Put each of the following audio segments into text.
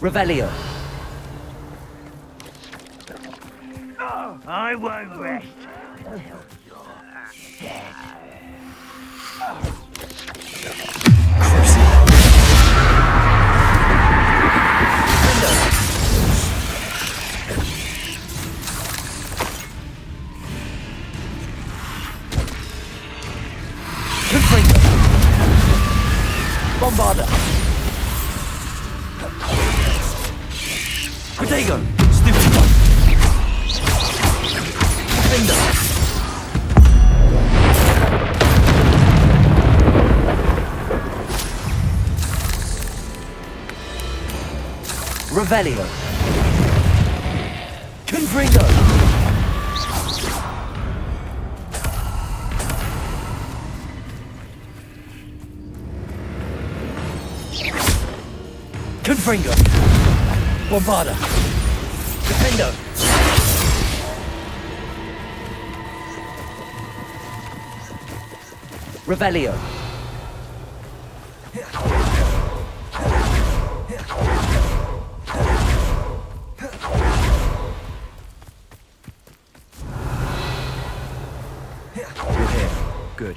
Revelio. I won't rest until you're dead. Confringo. Bombarda. Protego. Stupid one. Defender. Revelio. Confringo. Confringo. Bombarda. Defendo. Revelio. You're here. Good.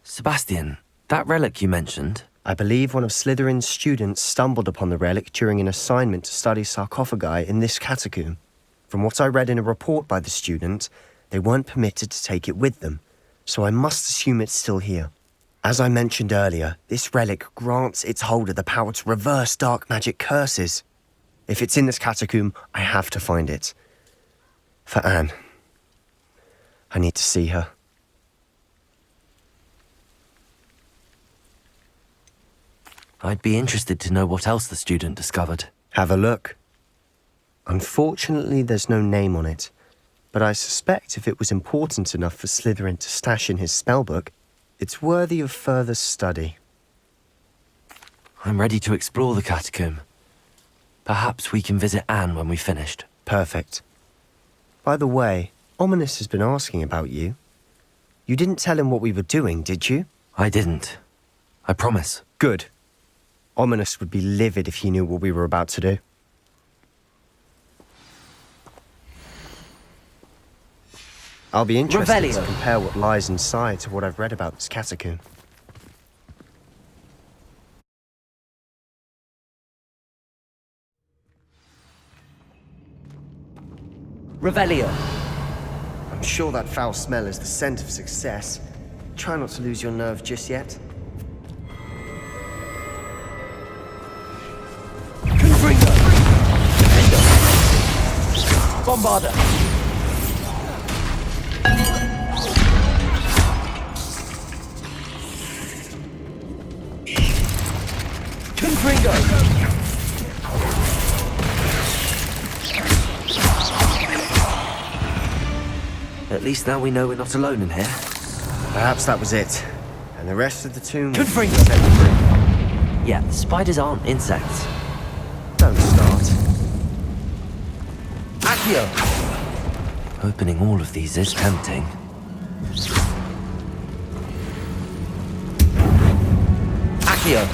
Sebastian, that relic you mentioned, I believe one of Slytherin's students stumbled upon the relic during an assignment to study sarcophagi in this catacomb. From what I read in a report by the student, they weren't permitted to take it with them, so I must assume it's still here. As I mentioned earlier, this relic grants its holder the power to reverse dark magic curses. If it's in this catacomb, I have to find it. For Anne. I need to see her. I'd be interested to know what else the student discovered. Have a look. Unfortunately, there's no name on it, but I suspect if it was important enough for Slytherin to stash in his spellbook, it's worthy of further study. I'm ready to explore the catacomb. Perhaps we can visit Anne when we've finished. Perfect. By the way, Ominous has been asking about you. You didn't tell him what we were doing, did you? I didn't. I promise. Good. Ominous would be livid if he knew what we were about to do. I'll be interested to compare what lies inside to what I've read about this catacomb. Revelio. I'm sure that foul smell is the scent of success. Try not to lose your nerve just yet. Confringo. Defendo. Bombarda. Confringo. At least now we know we're not alone in here. Perhaps that was it. And the rest of the tomb... Confringo. Set free. Yeah, the spiders aren't insects. Don't start. Accio. Opening all of these is tempting. Accio.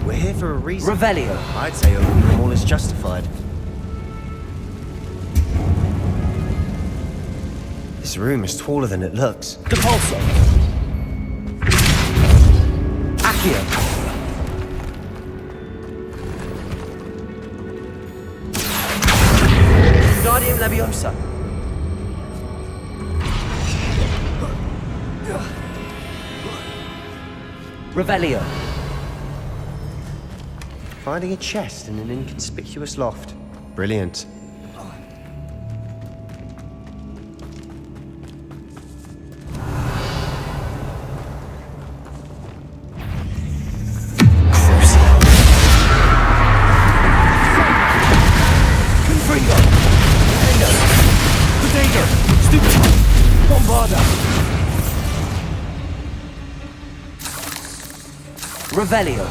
We're here for a reason. Revelio. I'd say opening them all is justified. This room is taller than it looks. Depulso. Accio. Guardian Leviosa. Revelio. Finding a chest in an inconspicuous loft. Brilliant. Bombarda. Revelio.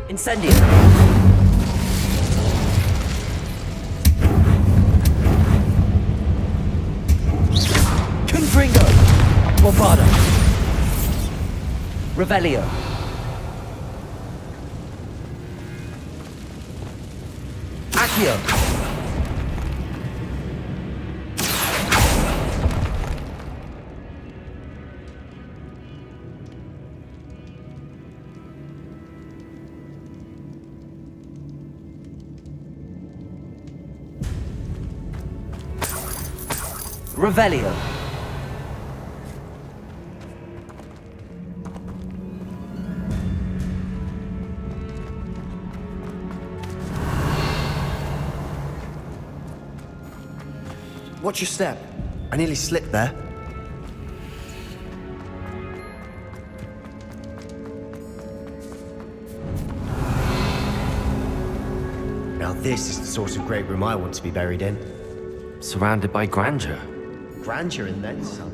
Incendio. Confringo. Bombarda. Revelio. Accio. Revelio. Watch your step. I nearly slipped there. Now this is the sort of great room I want to be buried in. Surrounded by grandeur. Grandeur and then some.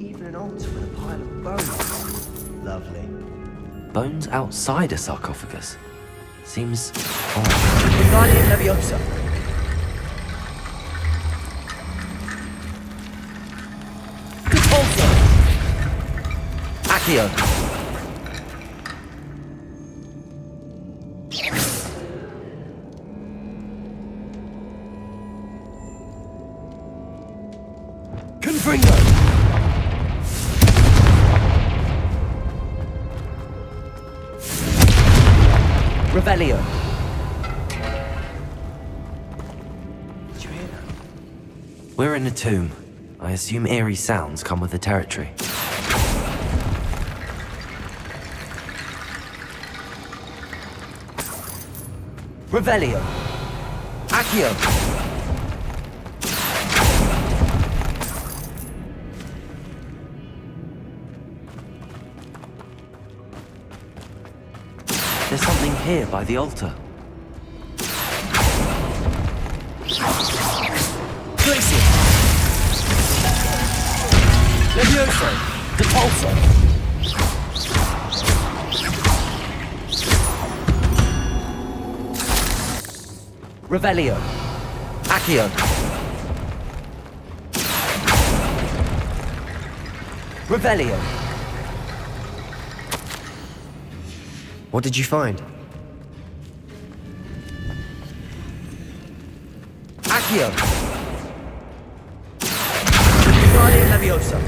Even an altar with a pile of bones. Lovely. Bones outside a sarcophagus. Seems odd. Wingardium Leviosa. Repulsor. Accio. Confringo. Revelio. Did you hear that? We're in a tomb. I assume eerie sounds come with the territory. Revelio. Accio. There's something here by the altar. Glacier. Levioso. Repulsor. Revelio. Accio. Revelio. What did you find? Accio. Wingardium Leviosa.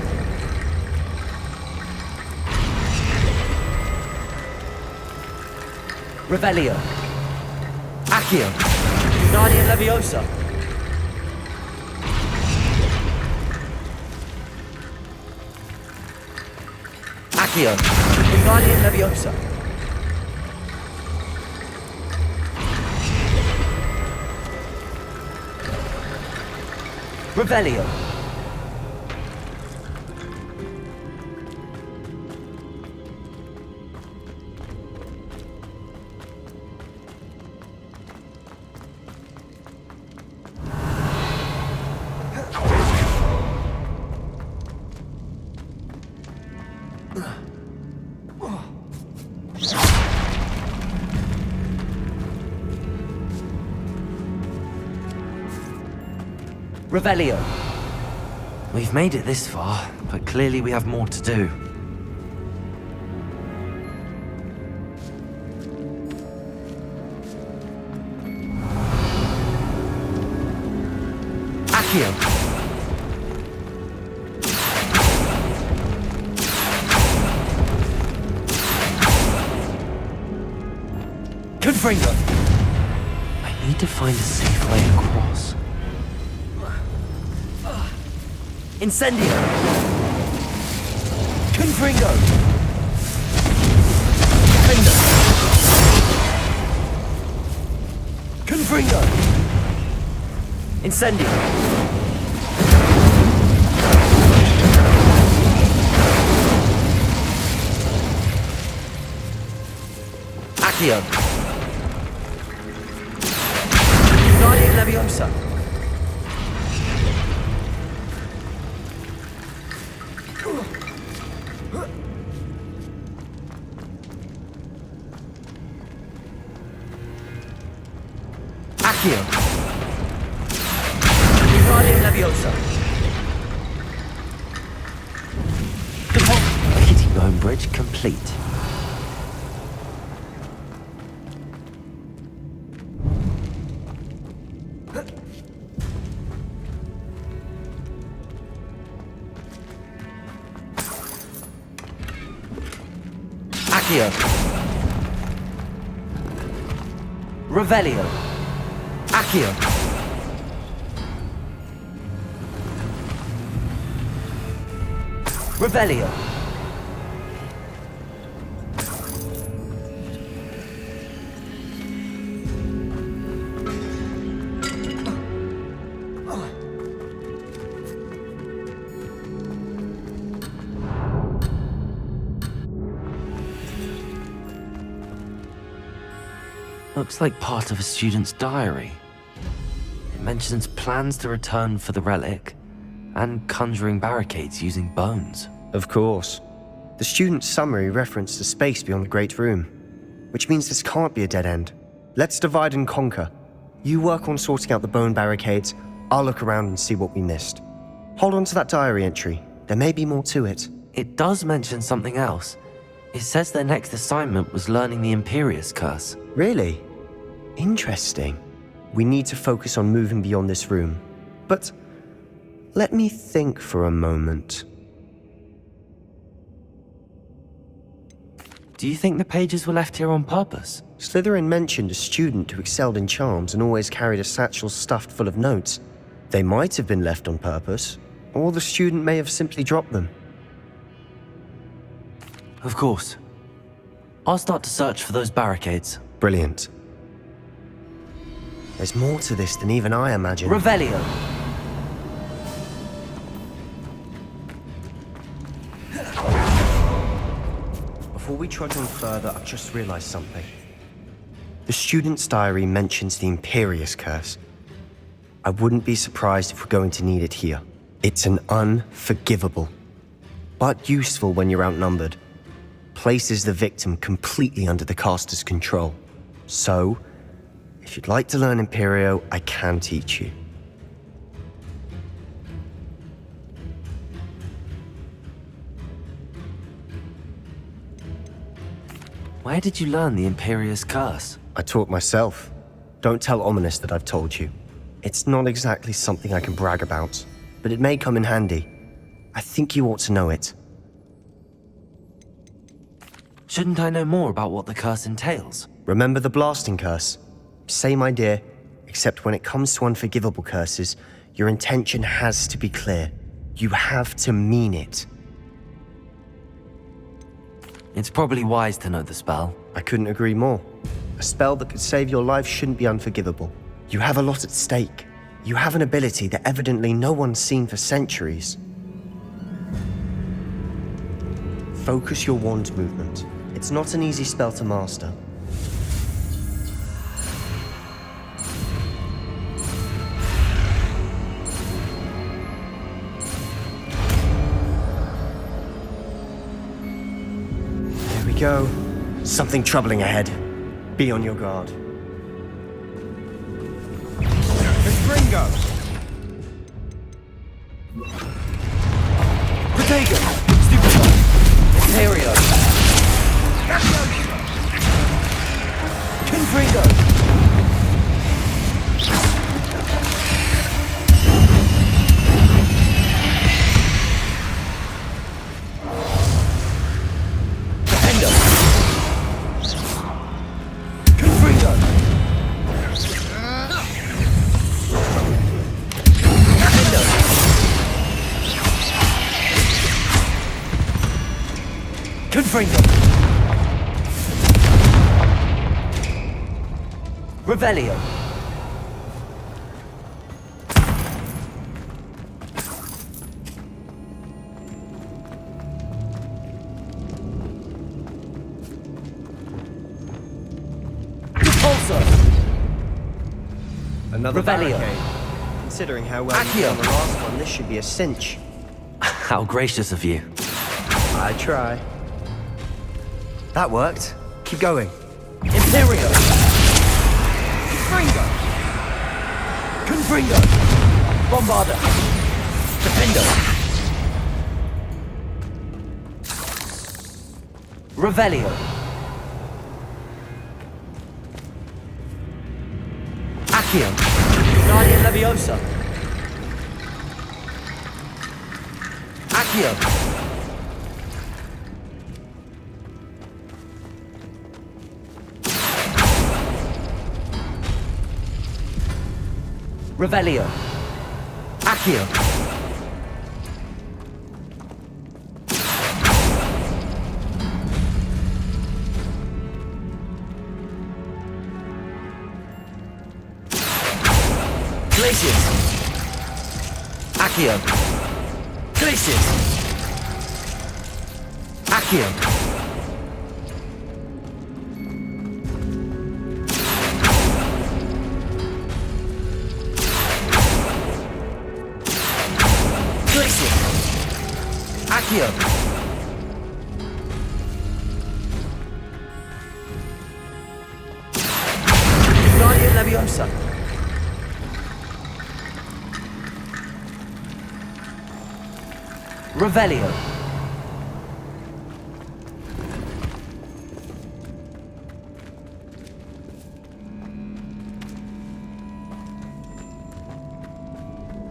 Revelio. Accio. Wingardium Leviosa. Accio. Wingardium Leviosa. Revelio. Revelio. We've made it this far, but clearly we have more to do. Accio. Confringo. I need to find a safe way across. Incendio. Confringo. Defender. Confringo. Incendio. Accio. Guardian Leviosa. Accio. Guardian Leviosa. Hitting the home bridge complete. Accio. Revelio. Accio. Revelio. Looks like part of a student's diary. It mentions plans to return for the relic and conjuring barricades using bones. Of course. The student's summary referenced a space beyond the Great Room, which means this can't be a dead end. Let's divide and conquer. You work on sorting out the bone barricades, I'll look around and see what we missed. Hold on to that diary entry. There may be more to it. It does mention something else. It says their next assignment was learning the Imperius Curse. Really? Interesting. We need to focus on moving beyond this room. But let me think for a moment. Do you think the pages were left here on purpose? Slytherin mentioned a student who excelled in charms and always carried a satchel stuffed full of notes. They might have been left on purpose, or the student may have simply dropped them. Of course. I'll start to search for those barricades. Brilliant. There's more to this than even I imagined. Revelio. Before we trudge on further, I've just realized something. The student's diary mentions the Imperius Curse. I wouldn't be surprised if we're going to need it here. It's an unforgivable, but useful when you're outnumbered. Places the victim completely under the caster's control. So, if you'd like to learn Imperio, I can teach you. Where did you learn the Imperius Curse? I taught myself. Don't tell Ominous that I've told you. It's not exactly something I can brag about, but it may come in handy. I think you ought to know it. Shouldn't I know more about what the curse entails? Remember the blasting curse? Same idea, except when it comes to unforgivable curses, your intention has to be clear. You have to mean it. It's probably wise to know the spell. I couldn't agree more. A spell that could save your life shouldn't be unforgivable. You have a lot at stake. You have an ability that evidently no one's seen for centuries. Focus your wand movement. It's not an easy spell to master. There we go. Something troubling ahead. Be on your guard. Ringo. Protego. Stupefy. Imperio. Confringo. Defender. Confringo. Defender. Confringo. Revelio. Another Revelio. barricade. Considering how well you Accio. did on the last one, this should be a cinch. How gracious of you. I try. That worked. Keep going. Imperio. Confringo. Confringo. Bombarda. Defendo. Revelio. Accio. Guardian Leviosa. Accio. Revelio. Accio. Glacius. Accio. Glacius. Accio. Glacius. Accio. Guardian Leviosa. Revelio.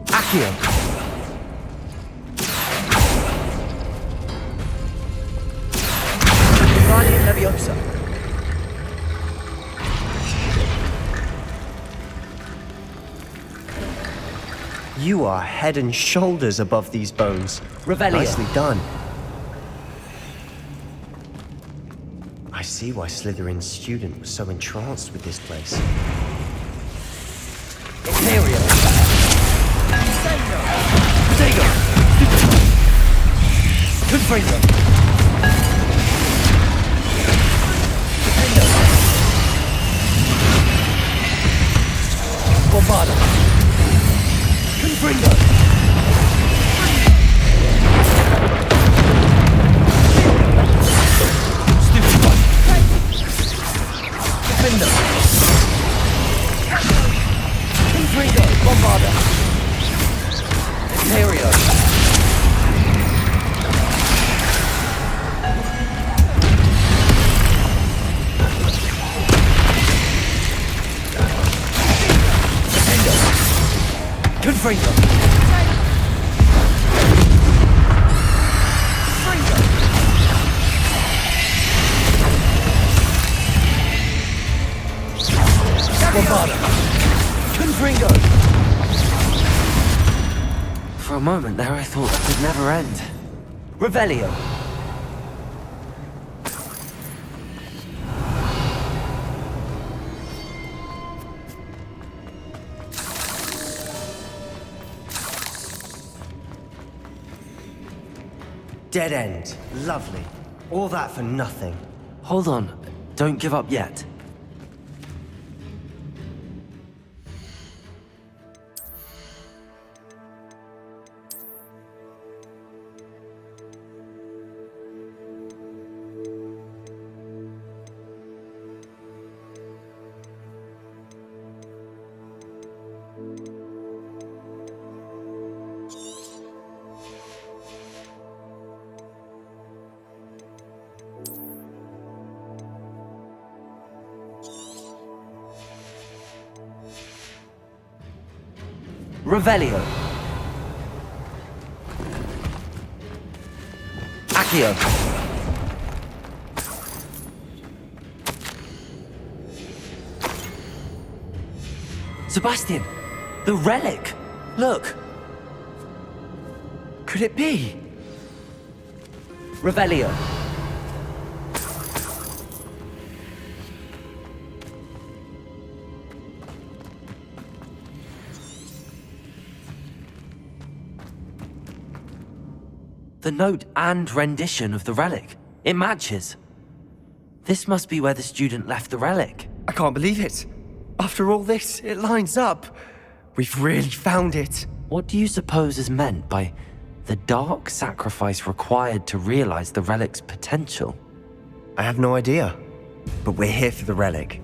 Accio. Guardian Leviosa. You are head and shoulders above these bones. Revelio. Nicely done. I see why Slytherin's student was so entranced with this place. Imperio. Stego. Confringo. Defendo. Bombarda. Confringo. Stupid one. Defendo. Confringo. Bombarda. Imperio. Defendo. Confringo. Bombarda. Confringo. For a moment there, I thought it would never end. Revelio. Dead end. Lovely. All that for nothing. Hold on. Don't give up yet. Revelio. Accio. Sebastian! The relic! Look! Could it be? Revelio. The note and rendition of the relic. It matches. This must be where the student left the relic. I can't believe it. After all this, it lines up. We've really found it. What do you suppose is meant by the dark sacrifice required to realize the relic's potential? I have no idea, but we're here for the relic.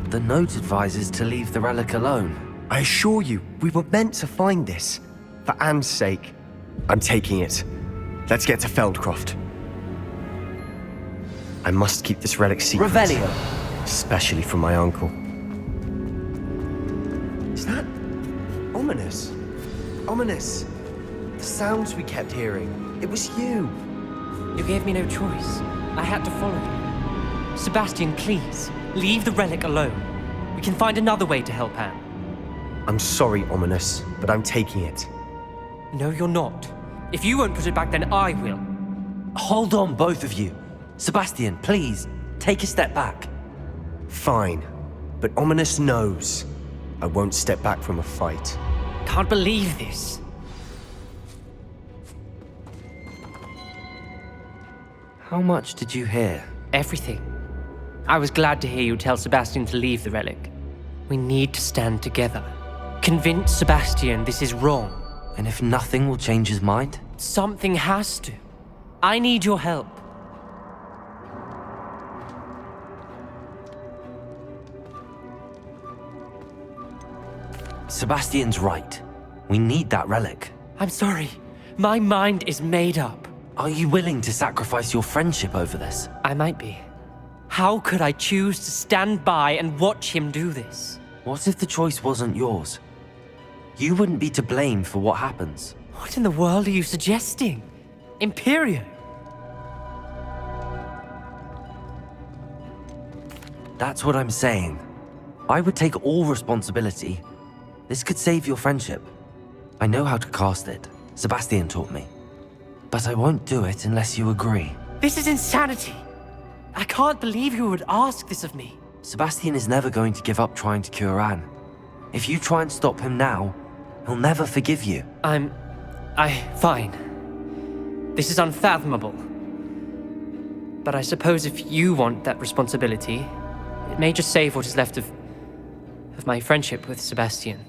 The note advises to leave the relic alone. I assure you, we were meant to find this. For Anne's sake. I'm taking it. Let's get to Feldcroft. I must keep this relic secret. Revelio. Especially from my uncle. Is that ominous? Ominous. The sounds we kept hearing. It was you. You gave me no choice. I had to follow you. Sebastian, please, leave the relic alone. We can find another way to help Anne. I'm sorry, Ominous, but I'm taking it. No, you're not. If you won't put it back, then I will. Hold on, both of you. Sebastian, please, take a step back. Fine, but Ominous knows I won't step back from a fight. Can't believe this. How much did you hear? Everything. I was glad to hear you tell Sebastian to leave the relic. We need to stand together. Convince Sebastian this is wrong. And if nothing will change his mind? Something has to. I need your help. Sebastian's right. We need that relic. I'm sorry. My mind is made up. Are you willing to sacrifice your friendship over this? I might be. How could I choose to stand by and watch him do this? What if the choice wasn't yours? You wouldn't be to blame for what happens. What in the world are you suggesting? Imperium? That's what I'm saying. I would take all responsibility. This could save your friendship. I know how to cast it. Sebastian taught me. But I won't do it unless you agree. This is insanity. I can't believe you would ask this of me. Sebastian is never going to give up trying to cure Anne. If you try and stop him now, he'll never forgive you. Fine. This is unfathomable. But I suppose if you want that responsibility, it may just save what is left of my friendship with Sebastian.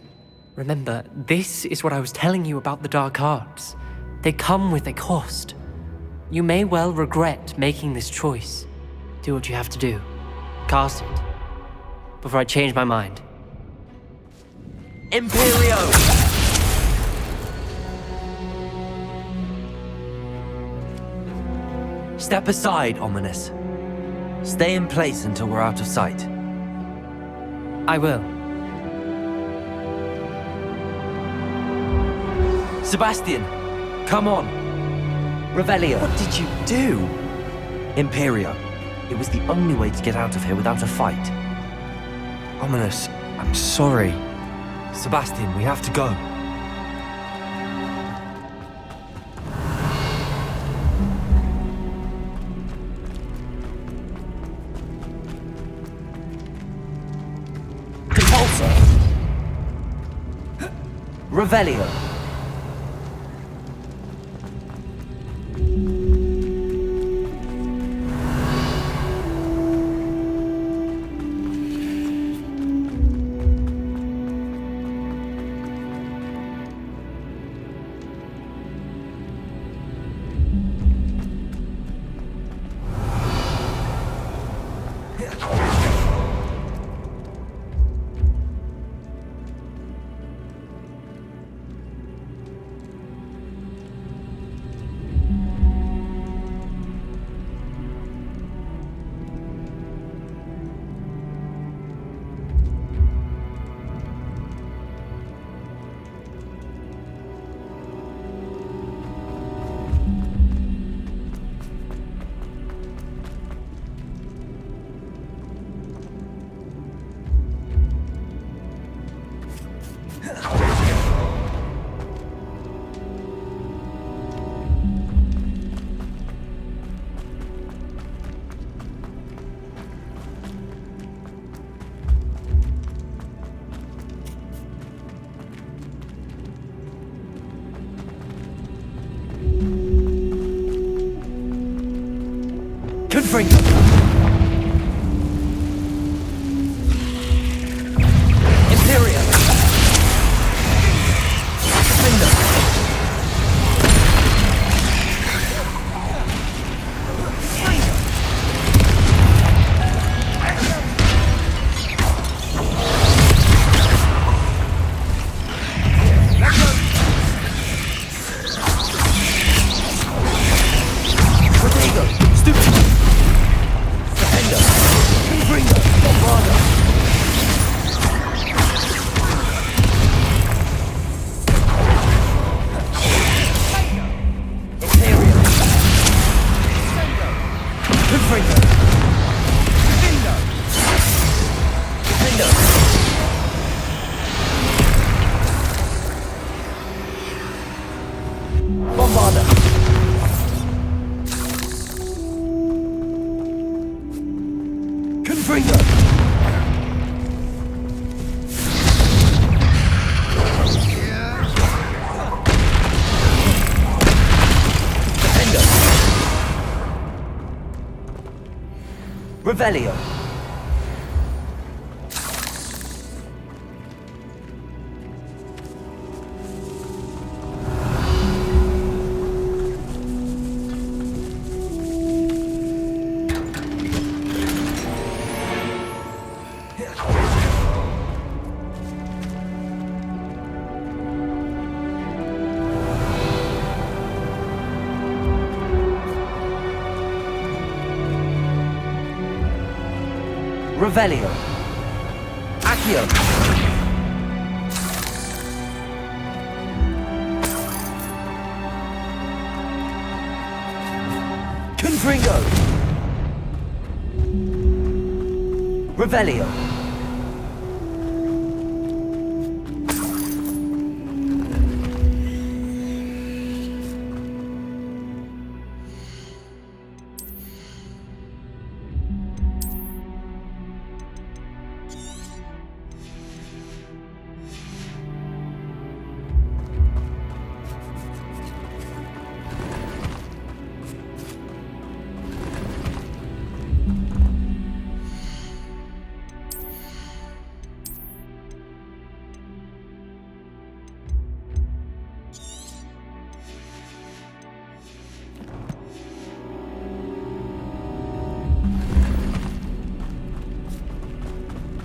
Remember, this is what I was telling you about the dark arts. They come with a cost. You may well regret making this choice. Do what you have to do. Cast it. Before I change my mind. Imperio! Step aside, Ominous. Stay in place until we're out of sight. I will. Sebastian, come on. Revelio. What did you do? Imperio. It was the only way to get out of here without a fight. Ominous, I'm sorry. Sebastian, we have to go. Compulsor. Revelio. Confringo. Imperium. Defender. Revelio. Revelio. Accio. Confringo. Revelio.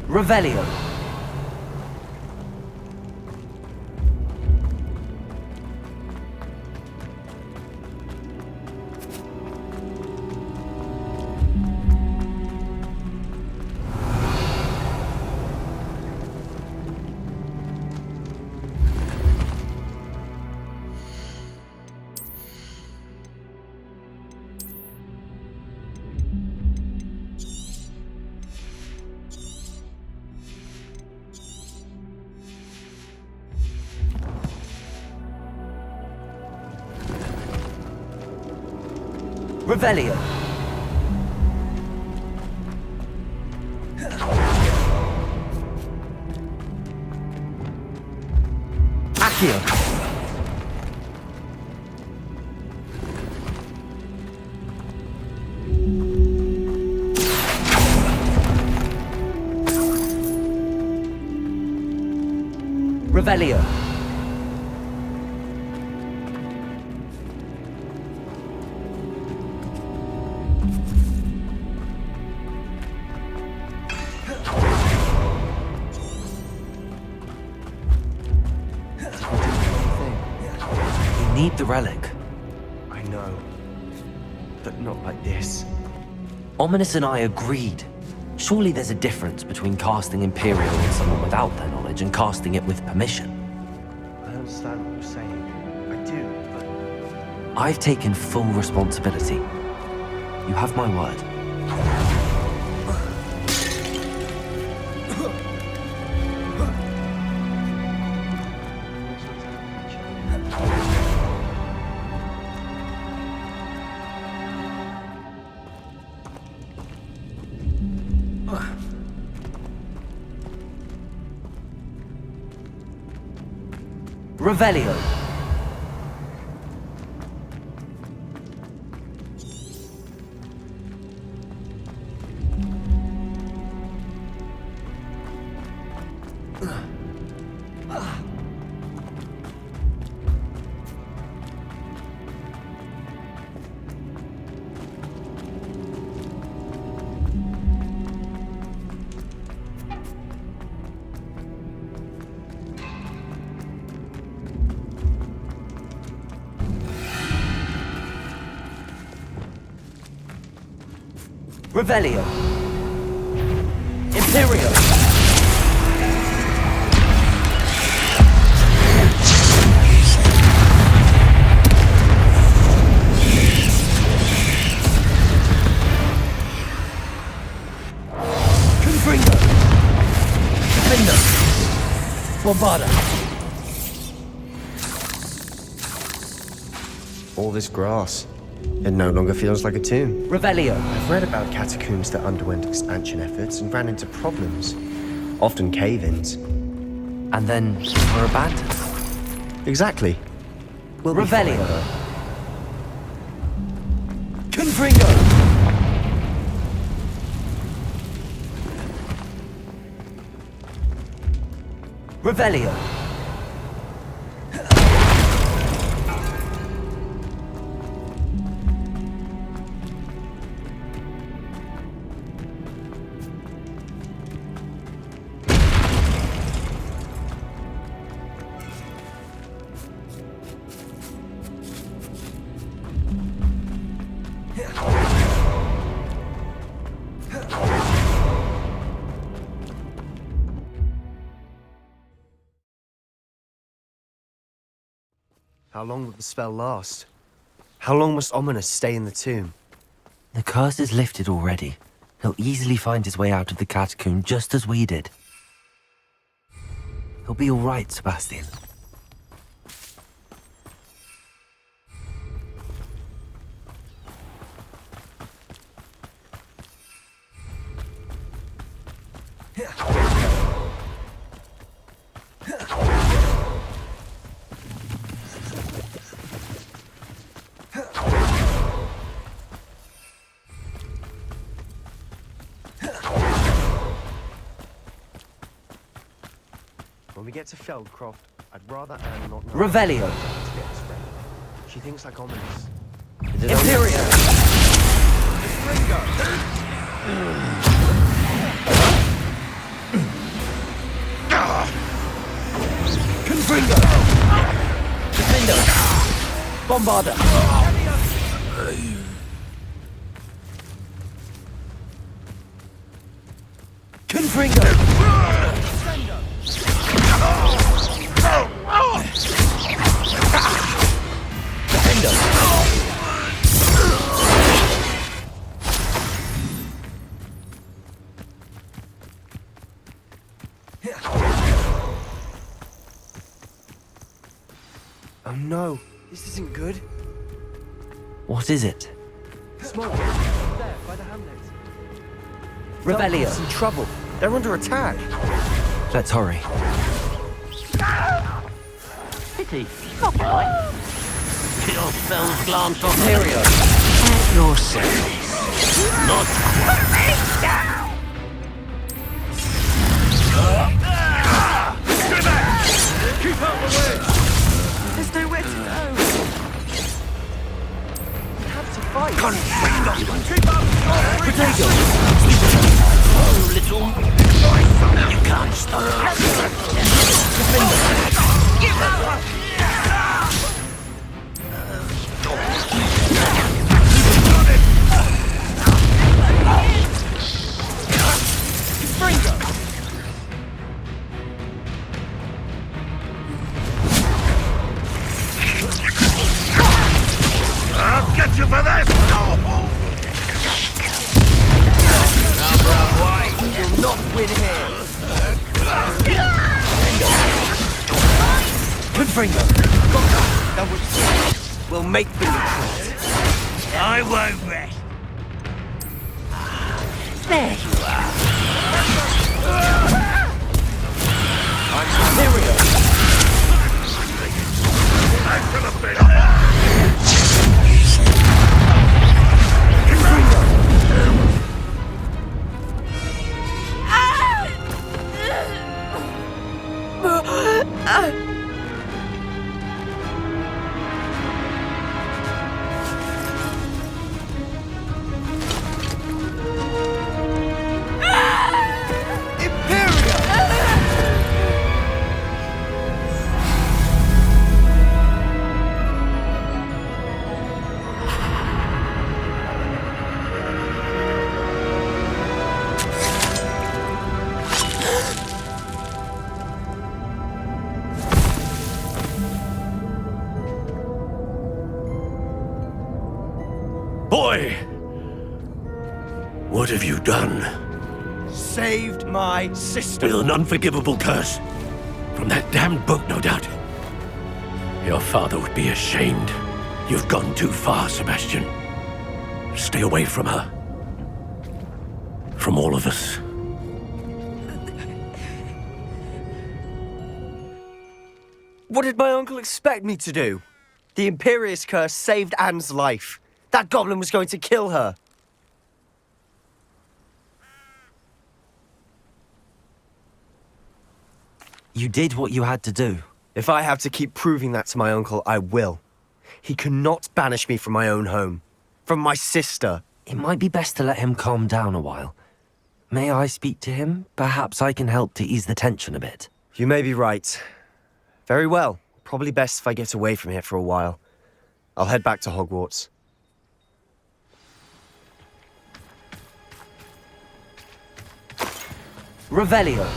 Revelio. Revelio. Accio. Revelio. Need the relic. I know. But not like this. Ominous and I agreed. Surely there's a difference between casting Imperial on someone without their knowledge and casting it with permission. I understand what you're saying. I do, but... I've taken full responsibility. You have my word. Revelio. Revelio. Imperio. Confringo. Defender. Bombarda. All this grass. It no longer feels like a tomb. Revelio. I've read about catacombs that underwent expansion efforts and ran into problems. Often cave-ins. And then were abandoned. Exactly. We'll be Revelio. fine, though. Confringo. Revelio. How long will the spell last? How long must Ominous stay in the tomb? The curse is lifted already. He'll easily find his way out of the catacomb just as we did. He'll be all right, Sebastian. When we get to Feldcroft, I'd rather Anne not know. Revelio. She thinks like Ominous. Imperio. Confringo. Defender. Bombarda. Confringo. Defender. Oh no, this isn't good. What is it? Smoke. There, by the hamlet. Revelio. Feldcroft's in trouble. They're under attack. Let's hurry. Pity, not right. Your spells glance off Imperio. at your service. Not quite. Keep out the way. There's nowhere to go. We have to fight. Keep up. Potato. Oh, little. You can't stop. Give up. I'll get you for this! You'll not win here. Confringo. That was. We'll make the retreat. I won't rest. There you are. Imperio. I could have been. What have you done? Saved my sister. With an unforgivable curse. From that damned book, no doubt. Your father would be ashamed. You've gone too far, Sebastian. Stay away from her. From all of us. What did my uncle expect me to do? The Imperious curse saved Anne's life. That goblin was going to kill her. You did what you had to do. If I have to keep proving that to my uncle, I will. He cannot banish me from my own home. From my sister. It might be best to let him calm down a while. May I speak to him? Perhaps I can help to ease the tension a bit. You may be right. Very well. Probably best if I get away from here for a while. I'll head back to Hogwarts. Revelio.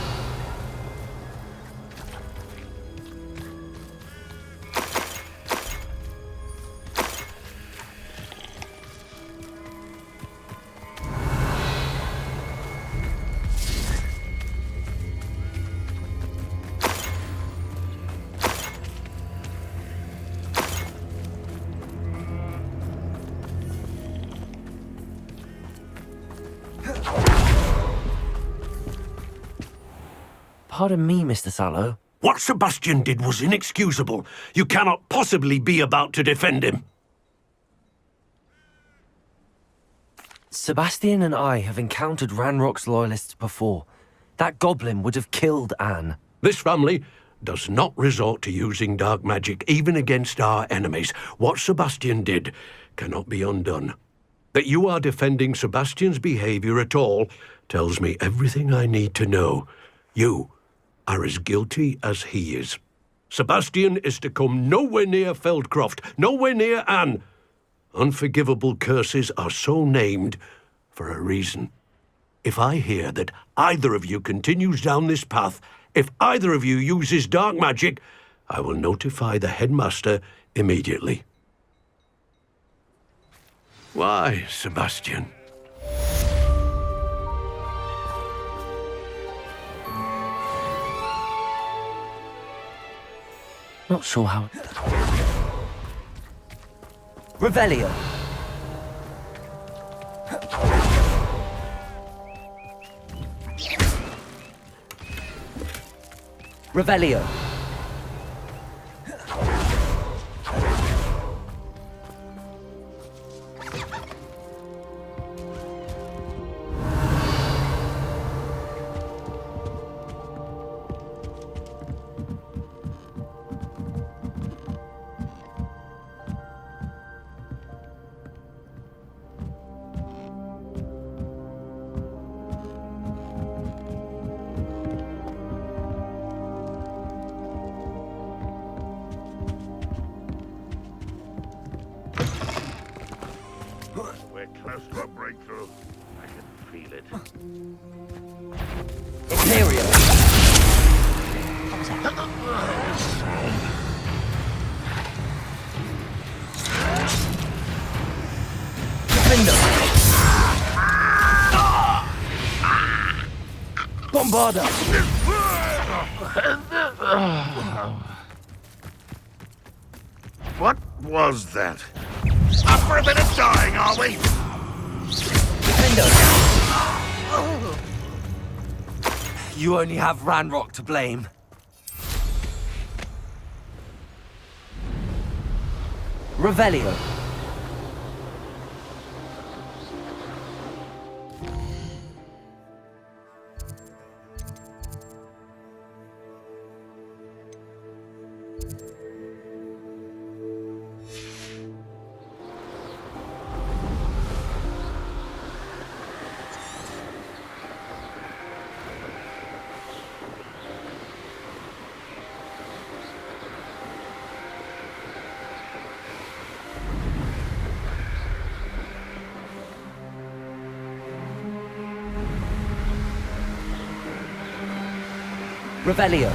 Pardon me, Mr. Sallow. What Sebastian did was inexcusable. You cannot possibly be about to defend him. Sebastian and I have encountered Ranrock's loyalists before. That goblin would have killed Anne. This family does not resort to using dark magic even against our enemies. What Sebastian did cannot be undone. That you are defending Sebastian's behavior at all tells me everything I need to know. You are as guilty as he is. Sebastian is to come nowhere near Feldcroft, nowhere near Anne. Unforgivable curses are so named for a reason. If I hear that either of you continues down this path, if either of you uses dark magic, I will notify the headmaster immediately. Why, Sebastian? Not sure how... Revelio. Revelio. We're close to a breakthrough. I can feel it. Imperial! Gryffindor! Bombarda! What was that? Up for a bit of dying, are we? You only have Ranrock to blame. Revelio. Revelio.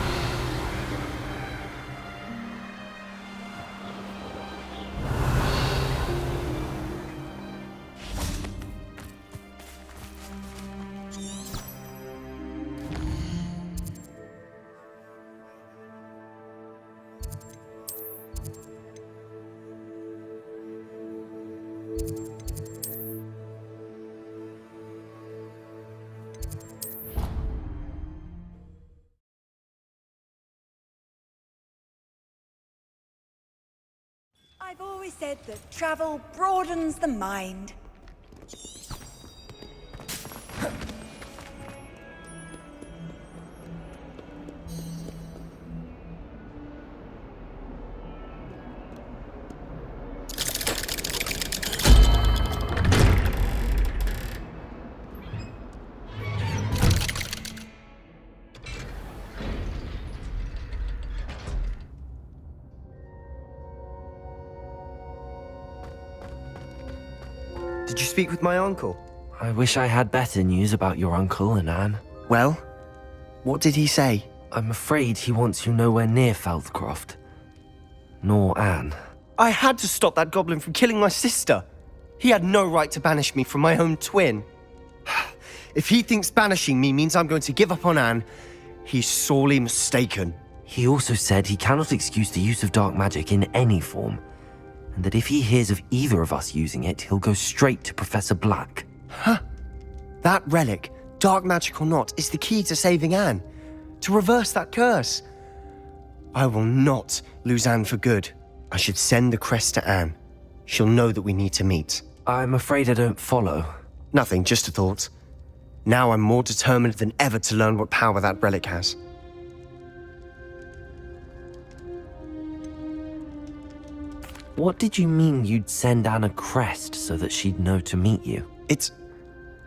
I've always said that travel broadens the mind. Did you speak with my uncle? I wish I had better news about your uncle and Anne. Well, what did he say? I'm afraid he wants you nowhere near Feldcroft. Nor Anne. I had to stop that goblin from killing my sister. He had no right to banish me from my own twin. If he thinks banishing me means I'm going to give up on Anne, he's sorely mistaken. He also said he cannot excuse the use of dark magic in any form, and that if he hears of either of us using it, he'll go straight to Professor Black. Huh? That relic, dark magic or not, is the key to saving Anne. To reverse that curse. I will not lose Anne for good. I should send the crest to Anne. She'll know that we need to meet. I'm afraid I don't follow. Nothing, just a thought. Now I'm more determined than ever to learn what power that relic has. What did you mean you'd send Anne a crest so that she'd know to meet you?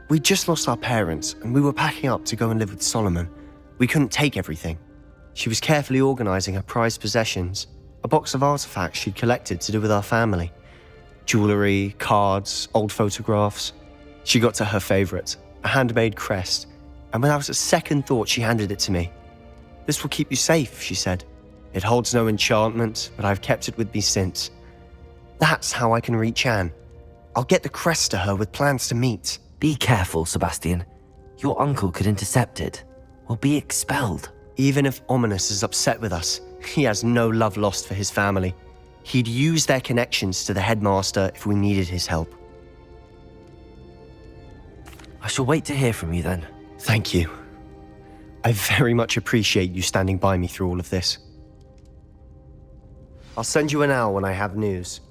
We just lost our parents, and we were packing up to go and live with Solomon. We couldn't take everything. She was carefully organizing her prized possessions, a box of artifacts she'd collected to do with our family. Jewelry, cards, old photographs. She got to her favorite, a handmade crest, and without a second thought she handed it to me. "This will keep you safe," she said. "It holds no enchantment, but I've kept it with me since. That's how I can reach Anne. I'll get the crest to her with plans to meet." Be careful, Sebastian. Your uncle could intercept it, or be expelled. Even if Ominous is upset with us, he has no love lost for his family. He'd use their connections to the headmaster if we needed his help. I shall wait to hear from you then. Thank you. I very much appreciate you standing by me through all of this. I'll send you an owl when I have news.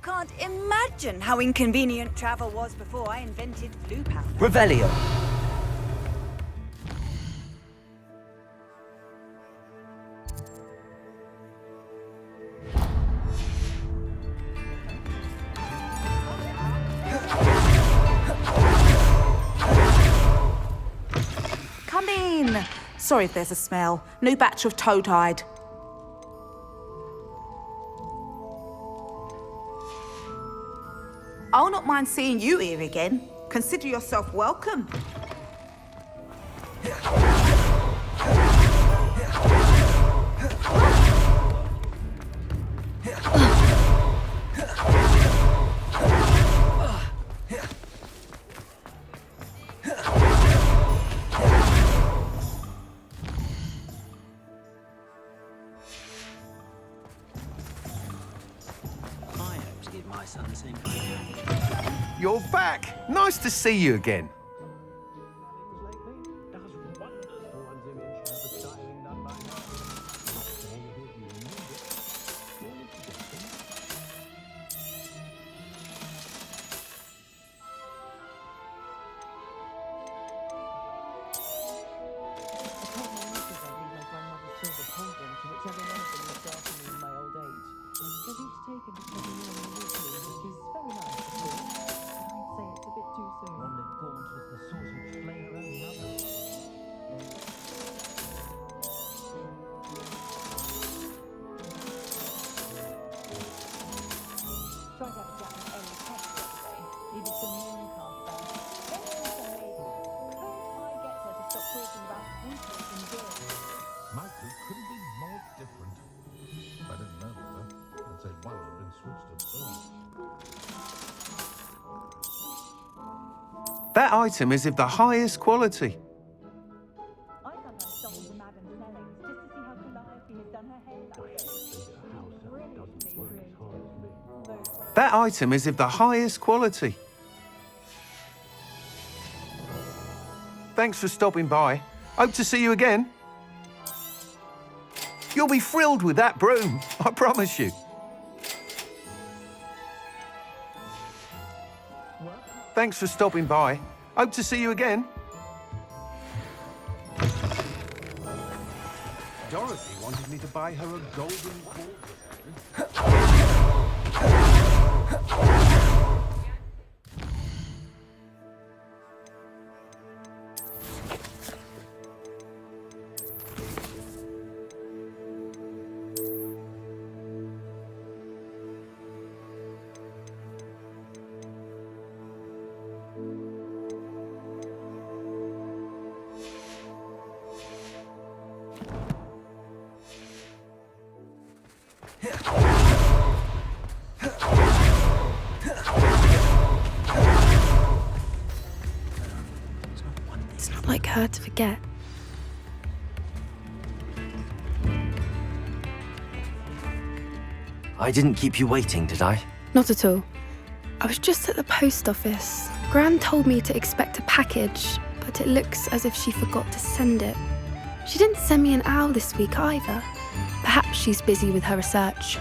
can't imagine how inconvenient travel was before I invented blue powder. Revelio. Come in. Sorry if there's a smell. New batch of toad-hide. I'll not mind seeing you here again. Consider yourself welcome. You're back! Nice to see you again. That item is of the highest quality. That item is of the highest quality. Thanks for stopping by. Hope to see you again. You'll be thrilled with that broom, I promise you. Thanks for stopping by. Hope to see you again. Dorothy wanted me to buy her a golden cauldron. Like her to forget. I didn't keep you waiting, did I? Not at all. I was just at the post office. Gran told me to expect a package, but it looks as if she forgot to send it. She didn't send me an owl this week either. Perhaps she's busy with her research.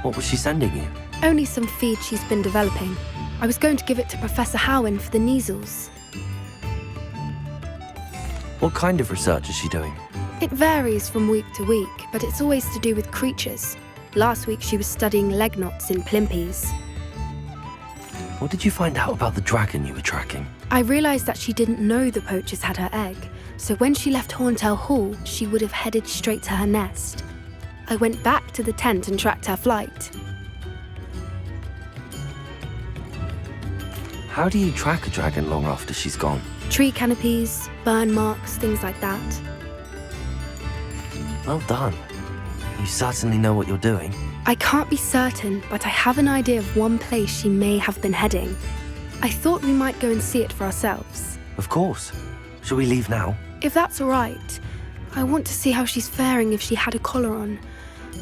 What was she sending you? Only some feed she's been developing. I was going to give it to Professor Howen for the measles. What kind of research is she doing? It varies from week to week, but it's always to do with creatures. Last week she was studying leg knots in plimpies. What did you find out about the dragon you were tracking? I realised that she didn't know the poachers had her egg, so when she left Horntail Hall, she would have headed straight to her nest. I went back to the tent and tracked her flight. How do you track a dragon long after she's gone? Tree canopies, burn marks, things like that. Well done. You certainly know what you're doing. I can't be certain, but I have an idea of one place she may have been heading. I thought we might go and see it for ourselves. Of course. Shall we leave now? If that's all right. I want to see how she's faring if she had a collar on.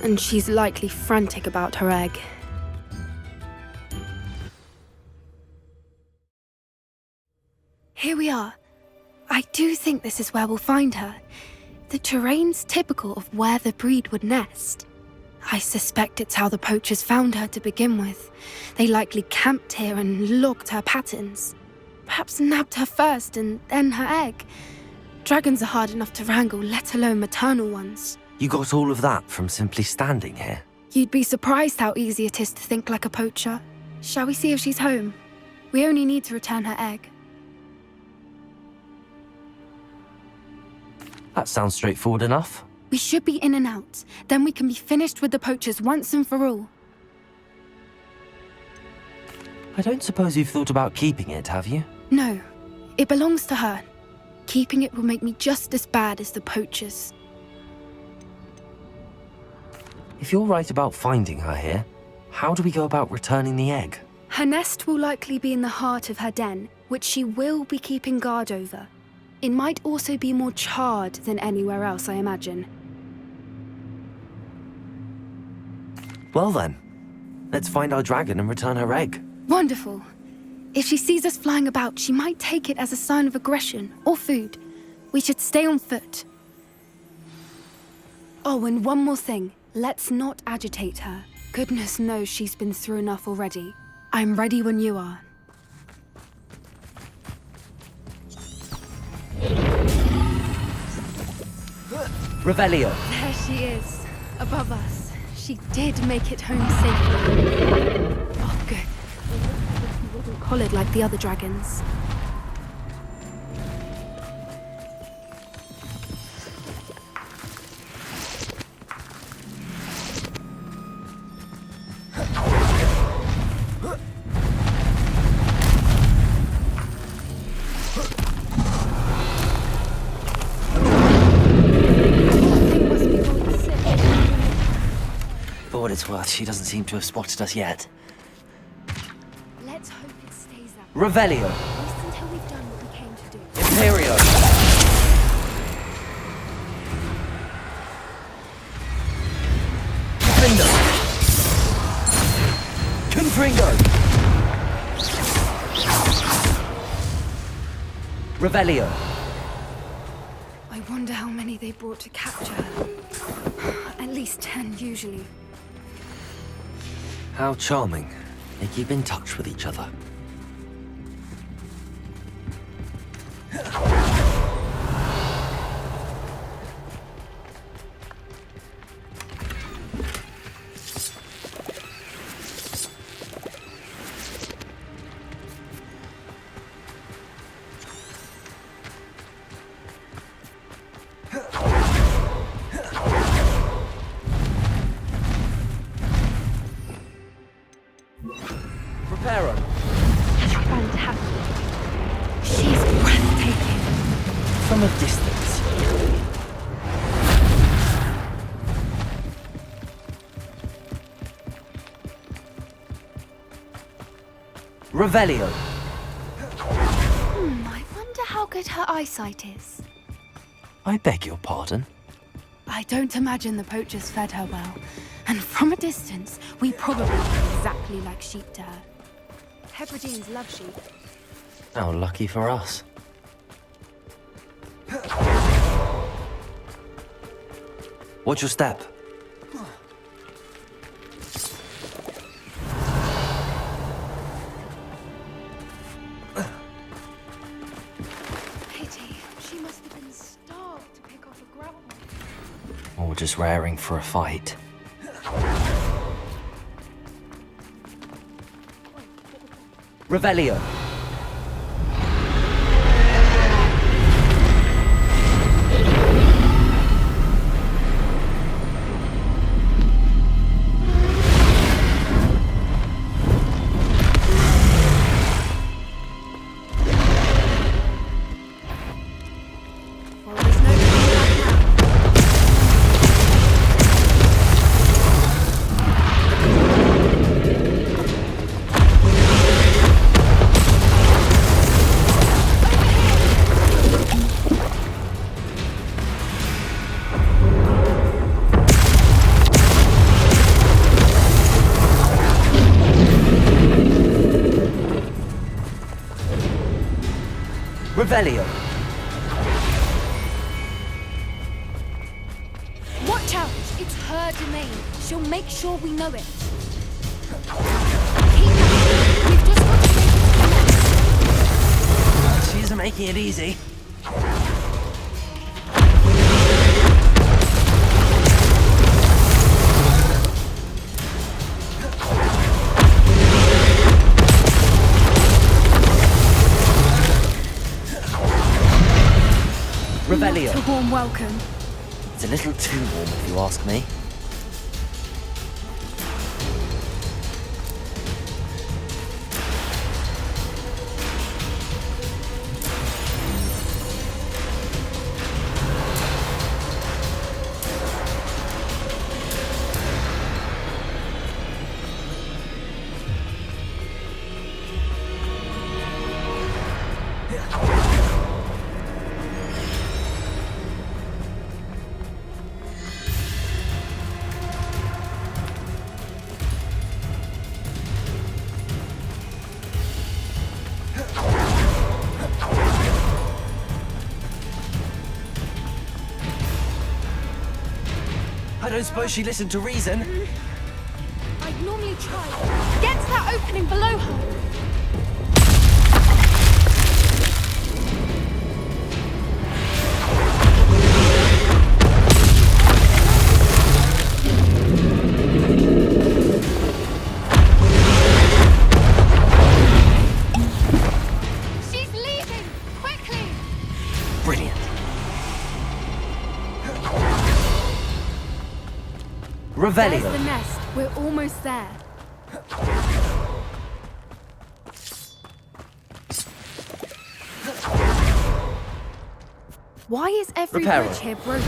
And she's likely frantic about her egg. Here we are. I do think this is where we'll find her. The terrain's typical of where the breed would nest. I suspect it's how the poachers found her to begin with. They likely camped here and logged her patterns. Perhaps nabbed her first and then her egg. Dragons are hard enough to wrangle, let alone maternal ones. You got all of that from simply standing here? You'd be surprised how easy it is to think like a poacher. Shall we see if she's home? We only need to return her egg. That sounds straightforward enough. We should be in and out. Then we can be finished with the poachers once and for all. I don't suppose you've thought about keeping it, have you? No, it belongs to her. Keeping it will make me just as bad as the poachers. If you're right about finding her here, how do we go about returning the egg? Her nest will likely be in the heart of her den, which she will be keeping guard over. It might also be more charred than anywhere else, I imagine. Well then, let's find our dragon and return her egg. Wonderful. If she sees us flying about, she might take it as a sign of aggression or food. We should stay on foot. Oh, and one more thing. Let's not agitate her. Goodness knows she's been through enough already. I'm ready when you are. Revelio. There she is, above us. She did make it home safely. Oh, good. She wasn't collared like the other dragons. For what it's worth, she doesn't seem to have spotted us yet. Let's hope it stays that way. Revelio. At least until we've done what we came to do. Imperio. Gryffindor. Confringo. Revelio. I wonder how many they brought to capture her. At least 10, usually. How charming. They keep in touch with each other. Fantastic. She's breathtaking. From a distance. Revelio. I wonder how good her eyesight is. I beg your pardon? I don't imagine the poachers fed her well. And from a distance, we probably look exactly like sheep to her. Hebrideans love sheep. How lucky for us. Watch your step. Pity. She must have been starved to pick off a growl. Or just raring for a fight. Revelio. Well, there's no coming back now. Revelio. Watch out! It's her domain. She'll make sure we know it. Keep up. We've just got to make it connect. She isn't making it easy. Revelio. A warm welcome. It's a little too warm, if you ask me. I don't suppose she listened to reason. I'd normally try. Get to that opening below her. She's leaving! Quickly! Brilliant. Revelio. There's the nest. We're almost there. Why is every Reparo. bridge here broken?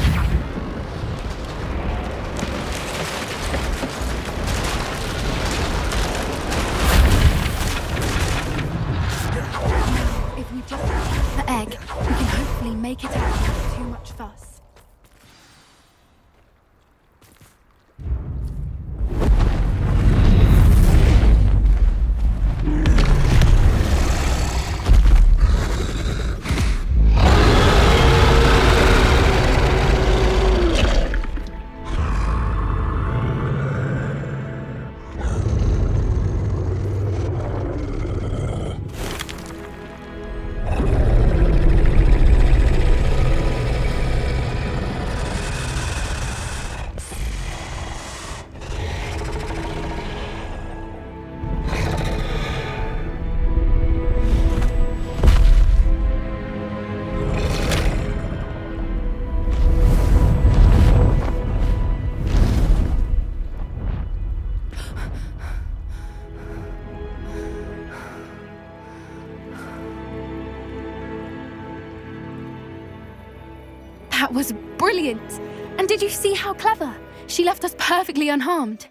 If we just get the egg, we can hopefully make it out without too much fuss. That was brilliant! And did you see how clever? She left us perfectly unharmed.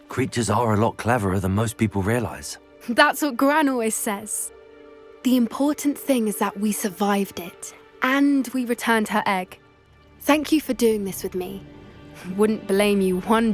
Creatures are a lot cleverer than most people realize. That's what Gran always says. The important thing is that we survived it, and we returned her egg. Thank you for doing this with me. Wouldn't blame you one